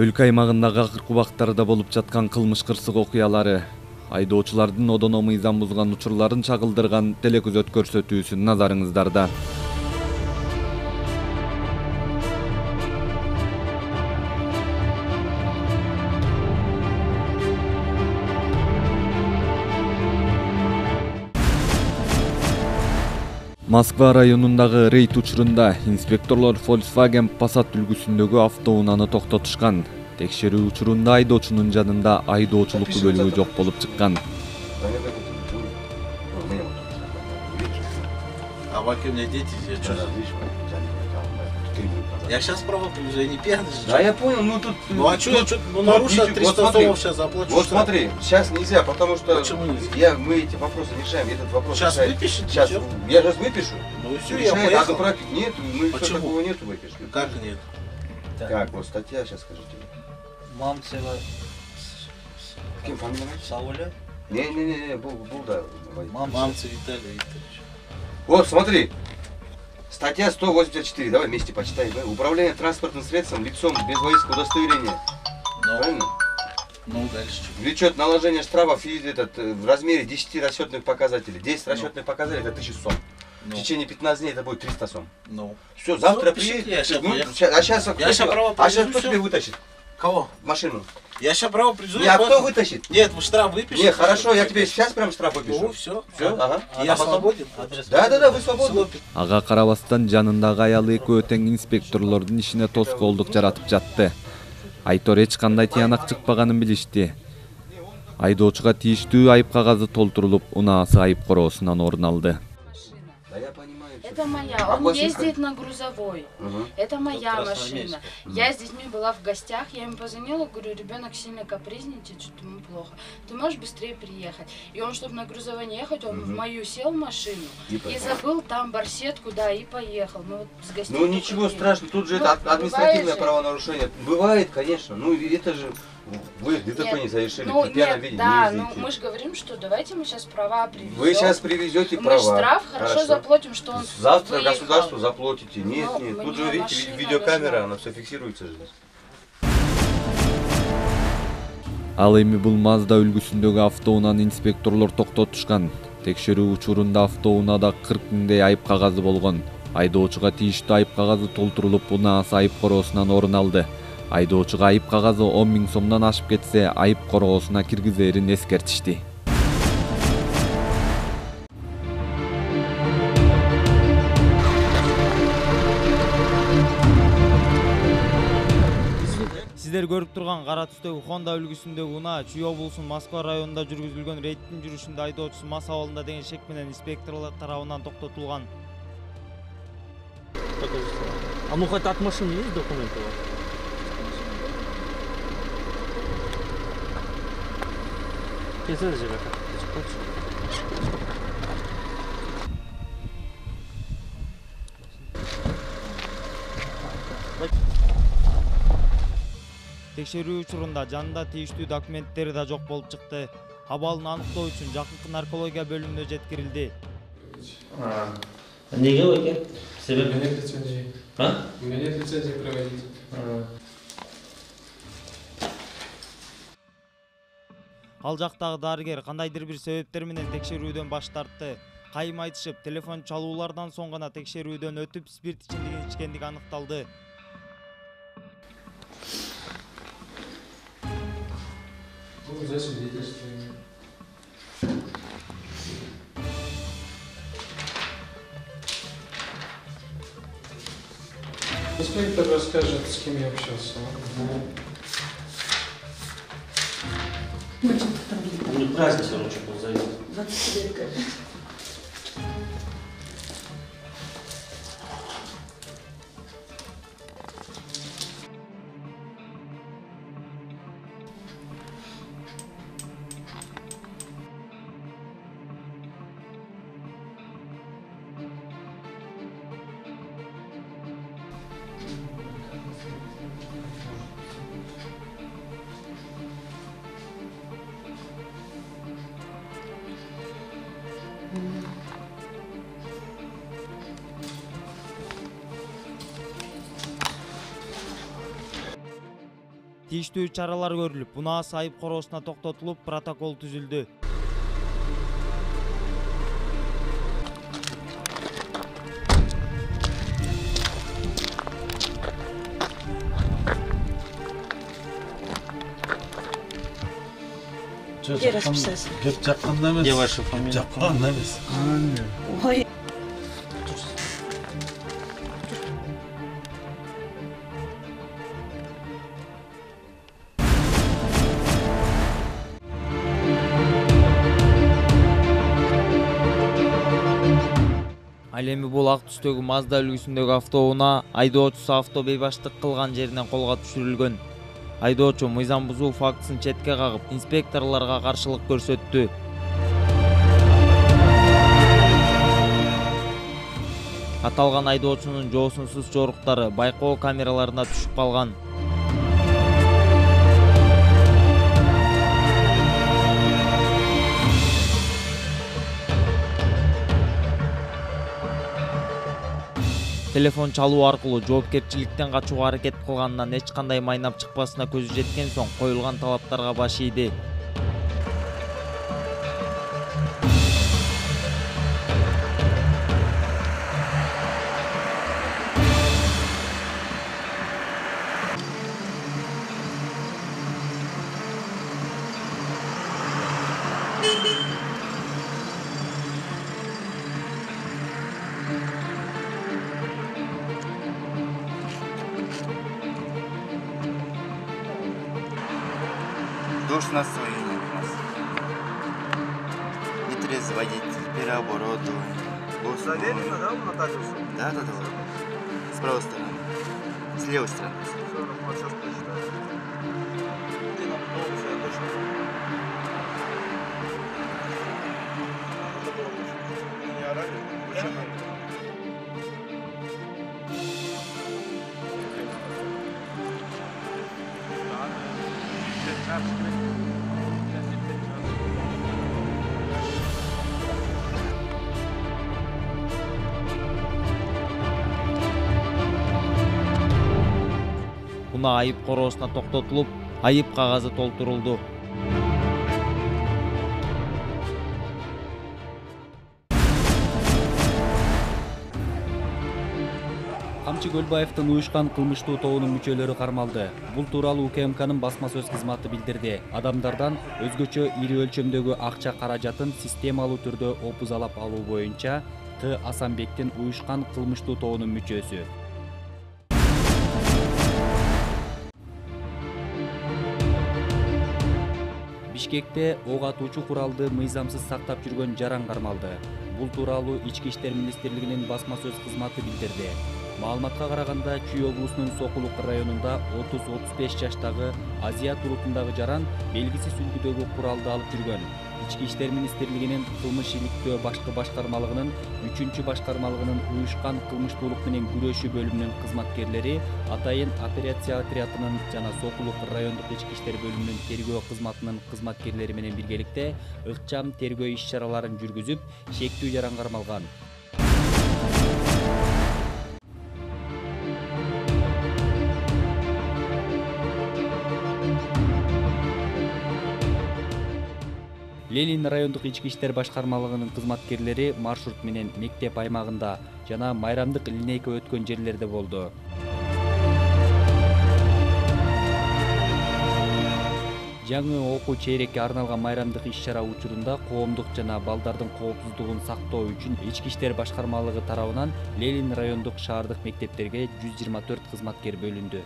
Өлкө аймагындагы акыркы убактарда болуп жаткан кылмыш кырсык окуялары, айдоочулардын одоно мыйзам бузган учурларын чагылдырган телекөзөт көрсөтүүсү назарыңыздарда. Москва районундагы рейд учурунда инспекторлор Volkswagen Passat үлгүсүндөгү автоунааны токтотушкан. Текшерүү учурунда айдоочунун жанында айдоочулук күбөлүгү жок болуп чыккан. А ваки у меня дети, я что? Я сейчас право привезу, я не пьяный же. Да, я понял, ну тут... Ну а что, нарушил 300 сомов, сейчас заплачу. Вот смотри, сейчас нельзя, потому что... Почему нельзя? Мы эти вопросы решаем, этот вопрос Сейчас решает. выпишите? Сейчас, я сейчас выпишу. Ну и все, я Решает, поехал. а практик нет, мы Почему? что такого нету выпишем. Как нет? Как, вот статья, сейчас скажите. Мамцева Кем фамилия? Сауля. Не, был, да. Мамцев Виталий Викторович. Вот, смотри. Статья 184, давай вместе почитаем. Да? Управление транспортным средством лицом без водительского удостоверения. Ну, Правильно? ну дальше что? Влечет наложение штрафов в размере 10 расчетных показателей. 10 расчетных показателей это 1000 сом. В течение 15 дней это будет 300 сом. Ну. Все, завтра пишите, приедет. я щас поехал. А сейчас Я щас право кто привезу, тебе вытащит? Кого? Машину. Я сейчас право привезу. Не, а кто вытащит? Нет, вы штраф выпишите. Не, хорошо, я тебе сейчас прям штраф выпишу. Ну, все. Все, ага. Я свободен. Адрес. Да, вы свободны. Ага карабастан жанындагы аялы экөө тең инспекторлордун ишине тоскоолдук жаратып жатты. Айтор эч кандай тыянак чыкпаганын билишти. Айдоочуга тийиштүү айып кагазы толтурулуп, унаасы айып короосунан орун алды. Да я понимаю. Это моя. Он ездит на грузовой. Это моя машина. Я с детьми была в гостях, я ему позвонила, говорю, ребенок сильно капризничает, что-то ему плохо. Ты можешь быстрее приехать? И он, чтобы на грузовой не ехать, он в мою сел в машину и забыл там барсетку, да, и поехал. Мы вот с гостей. Ну ничего страшного, тут же это административное правонарушение. Бывает, конечно. Ну это же вы ДТП не совершили, ну, пьяно видели, да, не ну ездите. мы же говорим, что давайте мы сейчас права привезем. Вы сейчас привезете Мы права. штраф хорошо заплатим, что он Завтра выехал. государству заплатите. Нет, Ну, нет. Тут мне же видите, машина видеокамера, нужна. она все фиксируется здесь. Ал эми бул Mazda үлгүсүндөгү автоунааны инспекторлор токтотушкан. Текшерүү учурунда автоунаада 40 миңдей айып кагазы болгон. Айдоочуга тийиштүү айып кагазы толтурулуп, унаасы айып короосунан орун алды. Айдоочуга айып кагазы 10 миң сомдон ашып кетсе, айып короосуна киргизерин эскертишти. Сиздер көрүп турган кара түстөгү Honda үлгүсүндөгү унаа Чүй облусунун Москва районунда жүргүзүлгөн рейдтин жүрүшүндө айдоочусу мас абалында деген шек менен инспекторлор тарабынан токтотулган. А ну хоть от машины есть документы у вас? Келсеңиз жерге. Текшерүү учурунда жанында тийиштүү документтери да жок болуп чыкты. Абалын аныктоо үчүн жакынкы наркология бөлүмүнө жеткирилди. Неге баке? Себеп? У меня нет лицензии. А? У меня нет лицензии проводить. Ал жактагы дарыгер кандайдыр бир себептер менен текшерүүдөн баш тартты. Кайым айтышып, телефон чалуулардан соң гана текшерүүдөн өтүп, спирт ичкендиги аныкталды. Ну, засвидетельствование. Инспектор расскажет, с кем я общался. Ну, праздник ручку позовет. 20 лет. тийиштүү чаралар көрүлүп, унаасы айып короосуна токтотулуп, протокол түзүлдү. Где расписаться? Где ваша фамилия? Ой, Ал эми бул ак түстөгү Mazda үлгүсүндөгү автоунаа айдоочусу авто бейбаштык кылган жеринен колго түшүрүлгөн. Айдоочу мыйзам бузуу фактысын четке кагып, инспекторлорго каршылык көрсөттү. Аталган айдоочунун жоосунсуз жоруктары байкоо камераларына түшүп калган. Телефон чалуу аркылуу жоопкерчиликтен качууга аракет кылганынан эч кандай майнап чыкпасына көзү жеткен соң коюлган талаптарга баш ийди. Должностное настроение у нас. Нетрезвый водитель, переоборудование. Заверено, да, в нотариусе? Да. С правой стороны. С левой стороны. Сейчас прочитаю. Не орали? Почему? Унаа айып короосуна токтотулуп, айып кагазы толтурулду. Камчы Көлбаевдин уюшкан кылмыштуу тобунун мүчөлөрү кармалды. Бул тууралуу УКМКнын басма сөз кызматы билдирди. Адамдардан өзгөчө ири өлчөмдөгү акча каражатын системалуу түрдө опузалап алуу боюнча Т. Асанбектин уюшкан кылмыштуу тобунун мүчөсү. Бишкекте ок атуучу куралды мыйзамсыз сактап жүргөн жаран кармалды. Бул тууралуу Ички иштер министрлигинин басма сөз кызматы билдирди. Маалыматка караганда, Чүй облусунун Сокулук районунда 30-35 жаштагы Азият улутундагы жаран белгисиз үлгүдөгү куралды алып жүргөн. Ички иштер министрлигинин кылмыш иликтөө башкы башкармалыгынын 3-башкармалыгынын уюшкан кылмыштуулук менен күрөшүү бөлүмүнүн кызматкерлери Атайын операция отрядынын жана Сокулук райондук ички иштер бөлүмүнүн тергөө кызматынын кызматкерлери менен биргеликте ыкчам тергөө иш-чараларын жүргүзүп, шектүү жаран кармалган. Ленин райондук ички иштер башкармалыгынын кызматкерлери маршрут менен мектеп аймагында жана майрамдык линейка өткөн жерлерде болду. Жаңы окуу чейрекке арналган майрамдык иш-чара учурунда коомдук жана балдардын коопсуздугун сактоо үчүн ички иштер башкармалыгы тарабынан Ленин райондук шаардык мектептерге 124 кызматкер бөлүндү.